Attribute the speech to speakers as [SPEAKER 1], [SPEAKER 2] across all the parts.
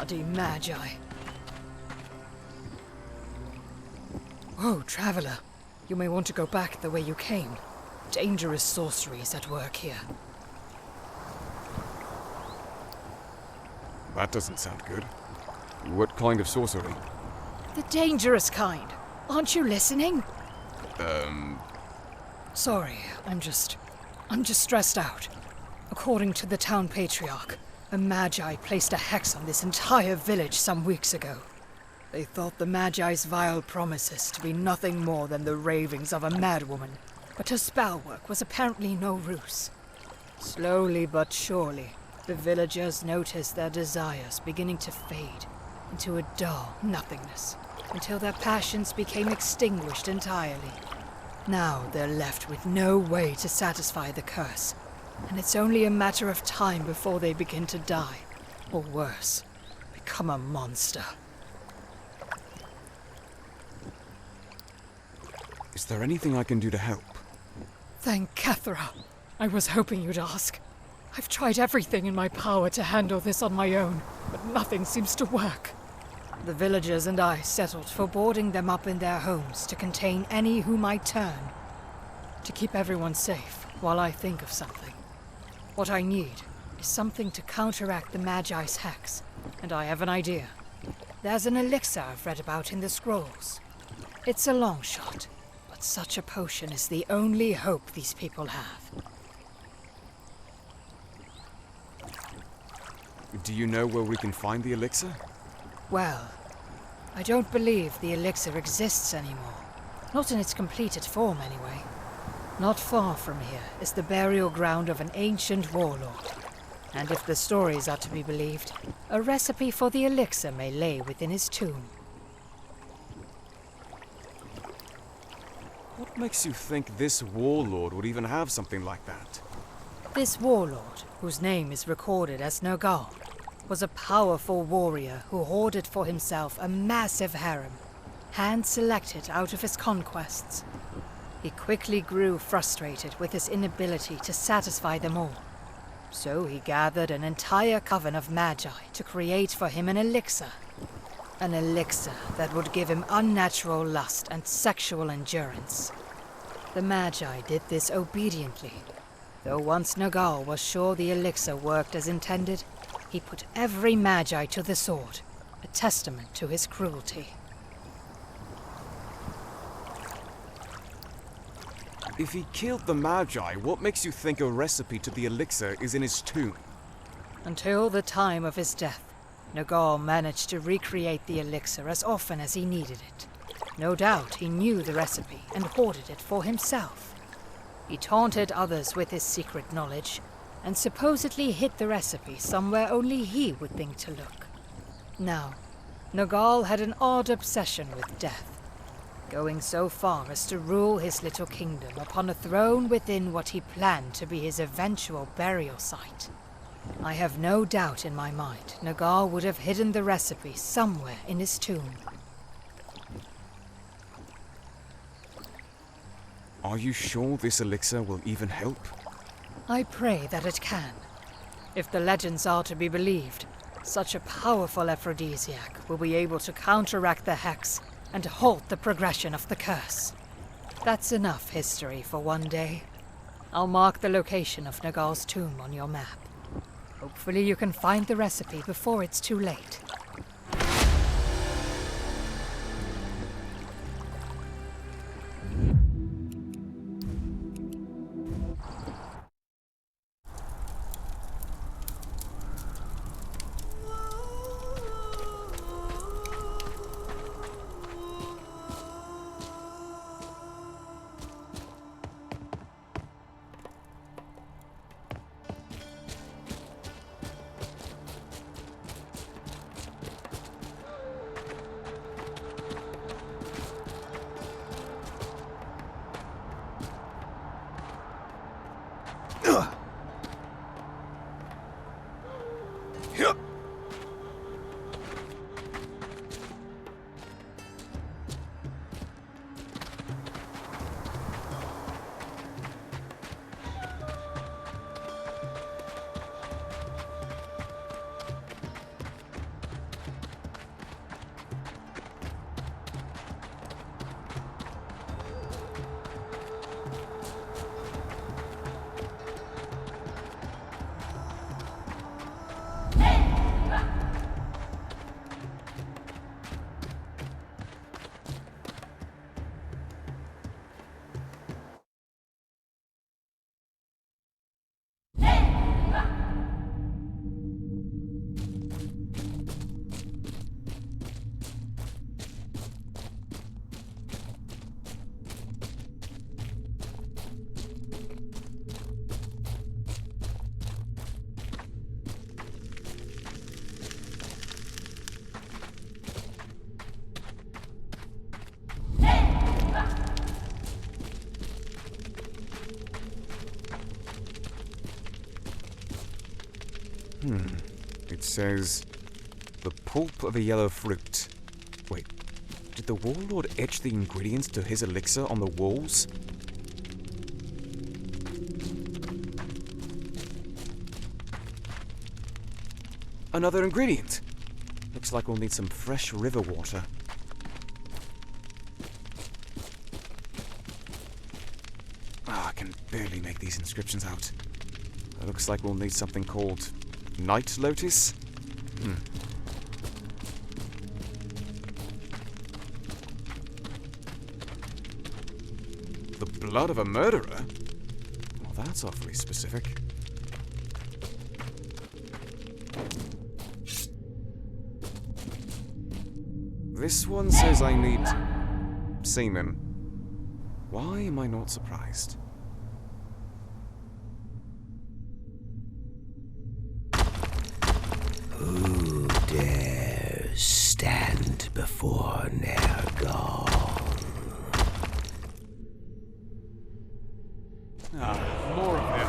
[SPEAKER 1] Bloody Magi. Oh, traveler. You may want to go back the way you came. Dangerous sorcery is at work here.
[SPEAKER 2] That doesn't sound good. What kind of sorcery?
[SPEAKER 1] The dangerous kind. Aren't you listening? Sorry, I'm just stressed out. According to the town patriarch, a Magi placed a hex on this entire village some weeks ago. They thought the Magi's vile promises to be nothing more than the ravings of a madwoman, but her spell work was apparently no ruse. Slowly but surely, the villagers noticed their desires beginning to fade into a dull nothingness, until their passions became extinguished entirely. Now they're left with no way to satisfy the curse, and it's only a matter of time before they begin to die, or worse, become a monster.
[SPEAKER 2] Is there anything I can do to help?
[SPEAKER 1] Thank Cathra. I was hoping you'd ask. I've tried everything in my power to handle this on my own, but nothing seems to work. The villagers and I settled for boarding them up in their homes to contain any who might turn. To keep everyone safe while I think of something. What I need is something to counteract the Magi's hex, and I have an idea. There's an elixir I've read about in the scrolls. It's a long shot, but such a potion is the only hope these people have.
[SPEAKER 2] Do you know where we can find the elixir?
[SPEAKER 1] Well, I don't believe the elixir exists anymore. Not in its completed form, anyway. Not far from here is the burial ground of an ancient warlord. And if the stories are to be believed, a recipe for the elixir may lay within his tomb.
[SPEAKER 2] What makes you think this warlord would even have something like that?
[SPEAKER 1] This warlord, whose name is recorded as Nergaal, was a powerful warrior who hoarded for himself a massive harem, hand-selected out of his conquests. He quickly grew frustrated with his inability to satisfy them all. So he gathered an entire coven of Magi to create for him an elixir. An elixir that would give him unnatural lust and sexual endurance. The Magi did this obediently, though once Nergaal was sure the elixir worked as intended, he put every Magi to the sword, a testament to his cruelty.
[SPEAKER 2] If he killed the Magi, what makes you think a recipe to the elixir is in his tomb?
[SPEAKER 1] Until the time of his death, Nergaal managed to recreate the elixir as often as he needed it. No doubt he knew the recipe and hoarded it for himself. He taunted others with his secret knowledge, and supposedly hid the recipe somewhere only he would think to look. Now, Nergaal had an odd obsession with death, going so far as to rule his little kingdom upon a throne within what he planned to be his eventual burial site. I have no doubt in my mind Nergaal would have hidden the recipe somewhere in his tomb.
[SPEAKER 2] Are you sure this elixir will even help?
[SPEAKER 1] I pray that it can. If the legends are to be believed, such a powerful aphrodisiac will be able to counteract the hex and halt the progression of the curse. That's enough history for one day. I'll mark the location of Nergaal's tomb on your map. Hopefully you can find the recipe before it's too late.
[SPEAKER 2] It says, the pulp of a yellow fruit. Wait, did the warlord etch the ingredients to his elixir on the walls? Another ingredient. Looks like we'll need some fresh river water. I can barely make these inscriptions out. It looks like we'll need something called Night Lotus? The blood of a murderer? Well, that's awfully specific. This one says I need semen. Why am I not surprised?
[SPEAKER 3] Who dares stand before Nergaal?
[SPEAKER 2] More of him.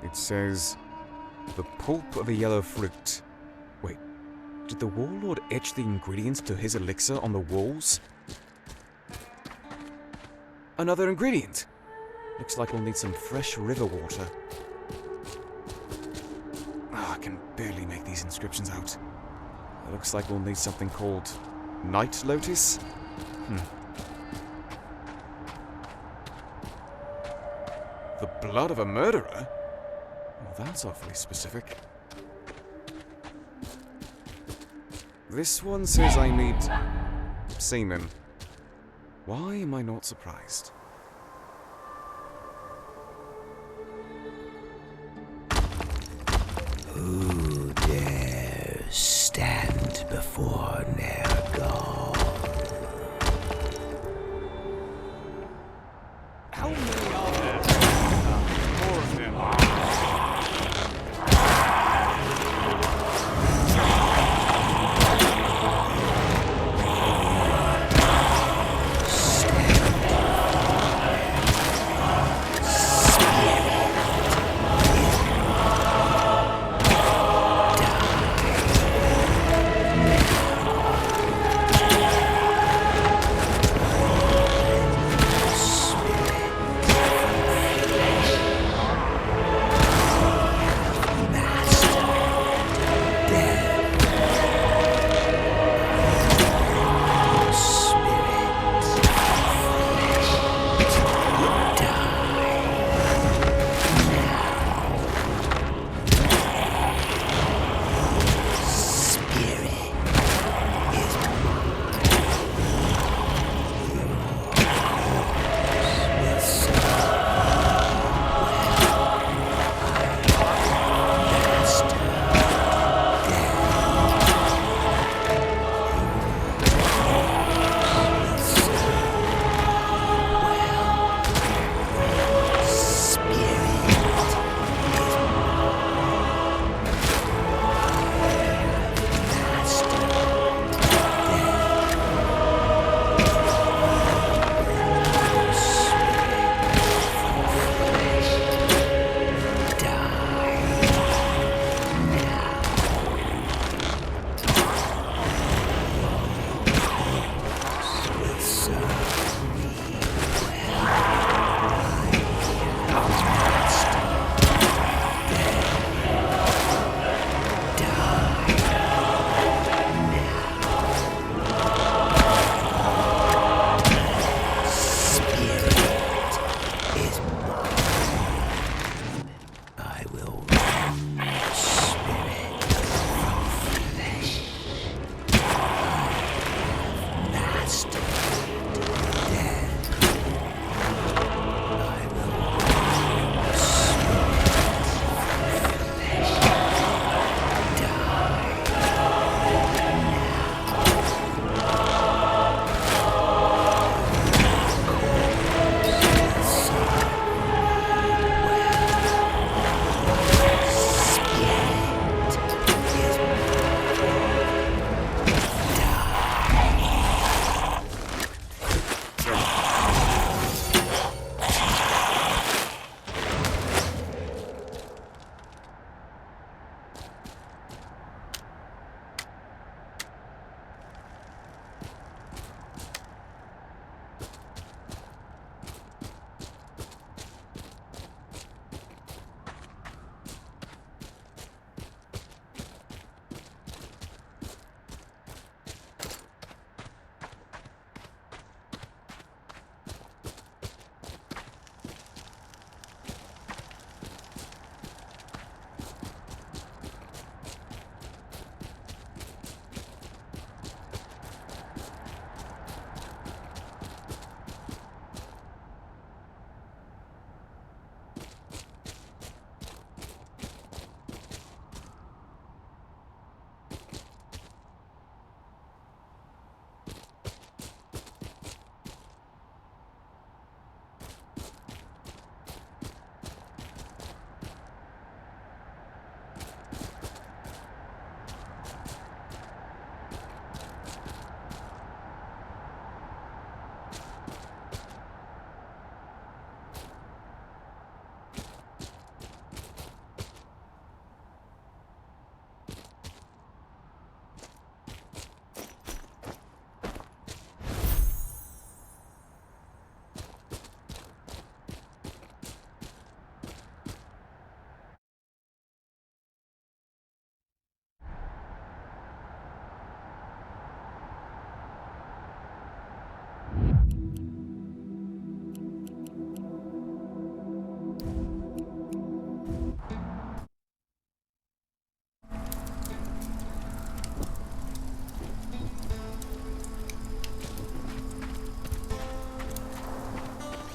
[SPEAKER 2] It says, the pulp of a yellow fruit. Wait, did the warlord etch the ingredients to his elixir on the walls? Another ingredient. Looks like we'll need some fresh river water. I can barely make these inscriptions out. It looks like we'll need something called Night Lotus? The blood of a murderer? Well, that's awfully specific. This one says I need semen. Why am I not surprised?
[SPEAKER 3] Who dares stand before Nergaal?
[SPEAKER 2] How many are there? More of them.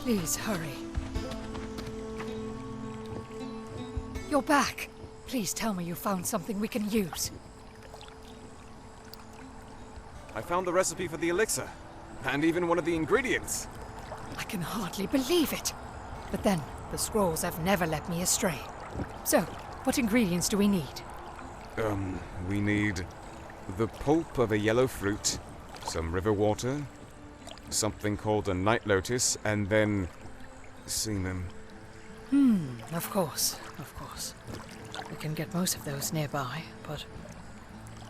[SPEAKER 1] Please hurry. You're back. Please tell me you found something we can use.
[SPEAKER 2] I found the recipe for the elixir, and even one of the ingredients.
[SPEAKER 1] I can hardly believe it. But then, the scrolls have never led me astray. So, what ingredients do we need?
[SPEAKER 2] We need the pulp of a yellow fruit, some river water, something called a night lotus, and then semen.
[SPEAKER 1] Of course, of course. We can get most of those nearby, but...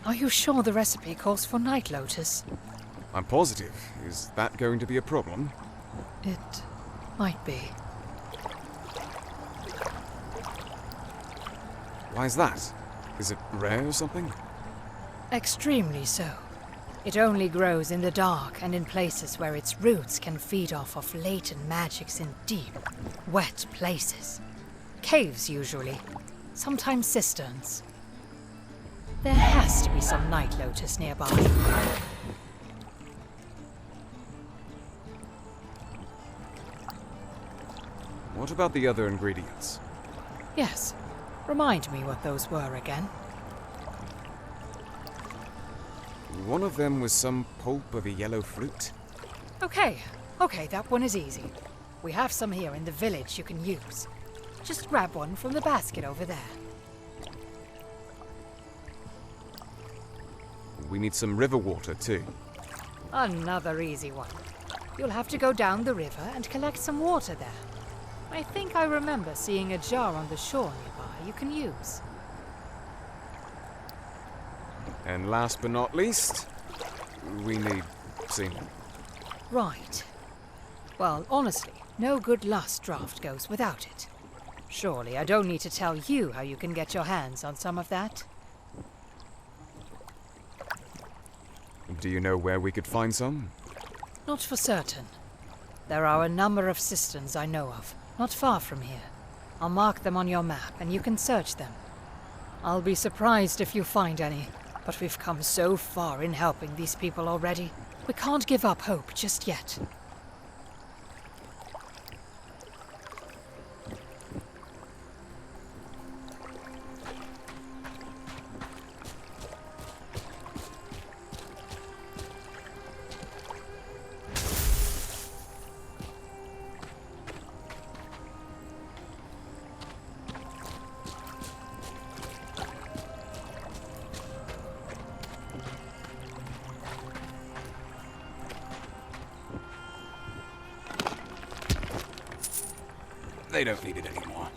[SPEAKER 1] Are you sure the recipe calls for night lotus?
[SPEAKER 2] I'm positive. Is that going to be a problem?
[SPEAKER 1] It might be.
[SPEAKER 2] Why is that? Is it rare or something?
[SPEAKER 1] Extremely so. It only grows in the dark and in places where its roots can feed off of latent magics in deep, wet places. Caves, usually. Sometimes cisterns. There has to be some night lotus nearby.
[SPEAKER 2] What about the other ingredients?
[SPEAKER 1] Yes. Remind me what those were again.
[SPEAKER 2] One of them was some pulp of a yellow fruit.
[SPEAKER 1] Okay, that one is easy. We have some here in the village you can use. Just grab one from the basket over there.
[SPEAKER 2] We need some river water too.
[SPEAKER 1] Another easy one. You'll have to go down the river and collect some water there. I think I remember seeing a jar on the shore nearby you can use.
[SPEAKER 2] And last but not least, we need semen.
[SPEAKER 1] Right. Well, honestly, no good lust draft goes without it. Surely I don't need to tell you how you can get your hands on some of that.
[SPEAKER 2] Do you know where we could find some?
[SPEAKER 1] Not for certain. There are a number of cisterns I know of, not far from here. I'll mark them on your map and you can search them. I'll be surprised if you find any, but we've come so far in helping these people already. We can't give up hope just yet.
[SPEAKER 2] They don't need it anymore.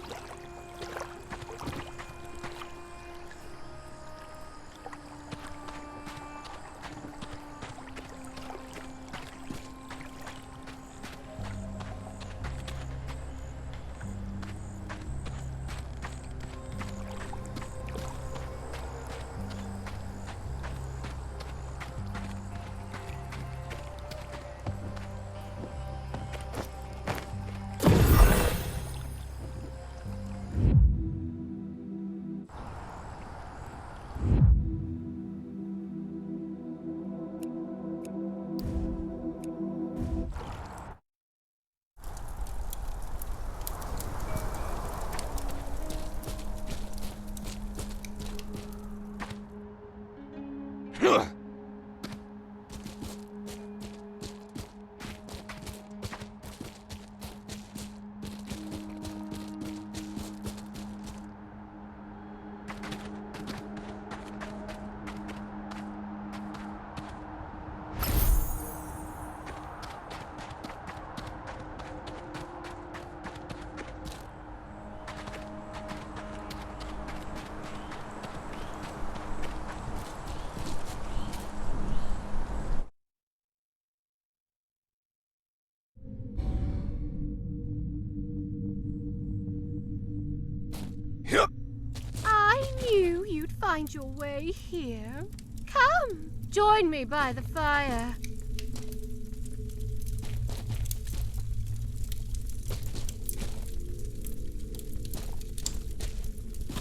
[SPEAKER 4] I knew you'd find your way here. Come, join me by the fire.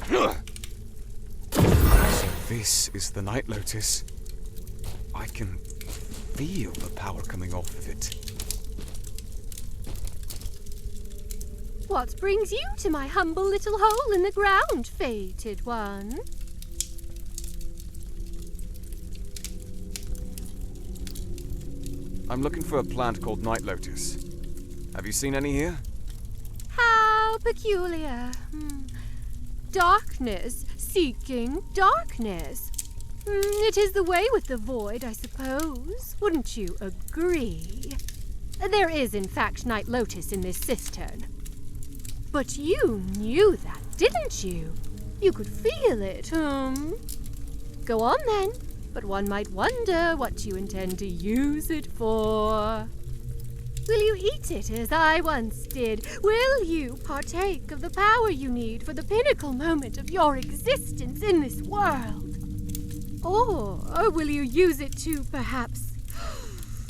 [SPEAKER 2] So this is the Night Lotus. I can feel the power coming off of it.
[SPEAKER 4] what brings you to my humble little hole in the ground, fated one?
[SPEAKER 2] I'm looking for a plant called night lotus. Have you seen any here?
[SPEAKER 4] How peculiar. Darkness seeking darkness. It is the way with the void, I suppose. Wouldn't you agree? There is, in fact, night lotus in this cistern. But you knew that, didn't you? You could feel it, Go on, then. But one might wonder what you intend to use it for. Will you eat it as I once did? Will you partake of the power you need for the pinnacle moment of your existence in this world? Or will you use it to, perhaps...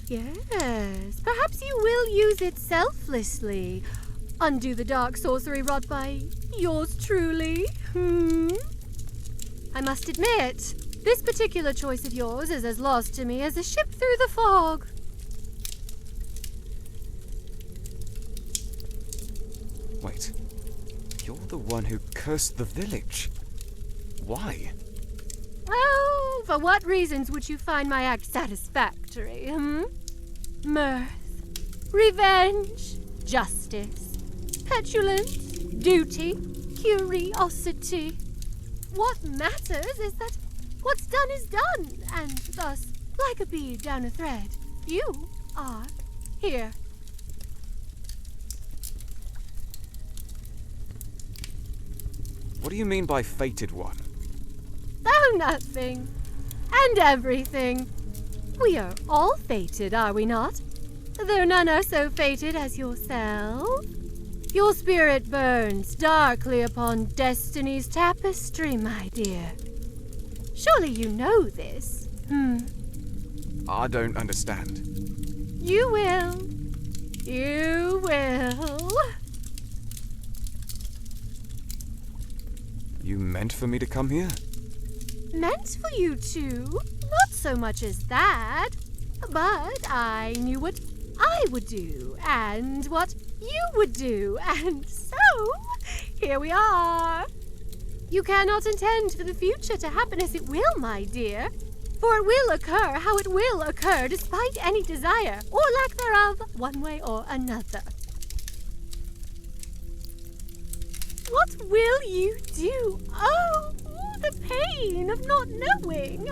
[SPEAKER 4] Yes, perhaps you will use it selflessly. Undo the dark sorcery wrought by yours truly, I must admit, this particular choice of yours is as lost to me as a ship through the fog.
[SPEAKER 2] Wait. You're the one who cursed the village. Why?
[SPEAKER 4] Oh, for what reasons would you find my act satisfactory, Mirth, revenge, justice, petulance, duty, curiosity. What matters is that what's done is done, and thus, like a bead down a thread, you are here.
[SPEAKER 2] What do you mean by fated one?
[SPEAKER 4] Oh, nothing. And everything. We are all fated, are we not? Though none are so fated as yourself. Your spirit burns darkly upon destiny's tapestry, my dear. Surely you know this,
[SPEAKER 2] I don't understand.
[SPEAKER 4] You will. You will.
[SPEAKER 2] You meant for me to come here?
[SPEAKER 4] Meant for you to. Not so much as that. But I knew what I would do, and what you would do, and so here we are. You cannot intend for the future to happen as it will, my dear. For it will occur how it will occur, despite any desire, or lack thereof, one way or another. What will you do? Oh, the pain of not knowing.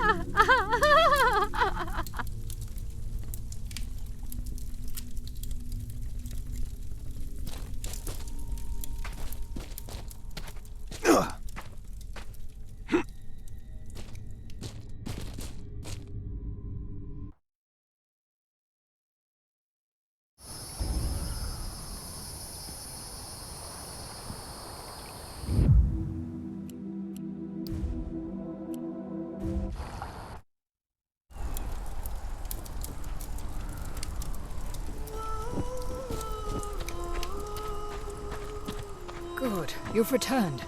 [SPEAKER 1] Good, you've returned.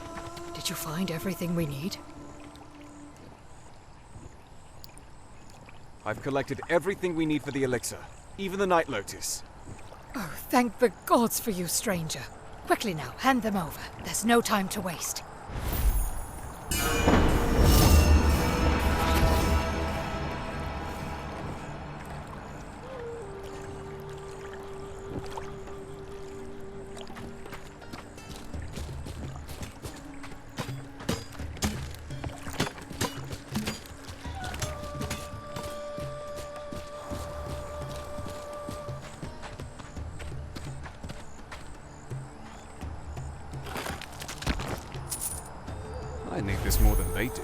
[SPEAKER 1] Did you find everything we need?
[SPEAKER 2] I've collected everything we need for the elixir, even the night lotus.
[SPEAKER 1] Oh, thank the gods for you, stranger. Quickly now, hand them over. There's no time to waste.
[SPEAKER 2] I need this more than they do.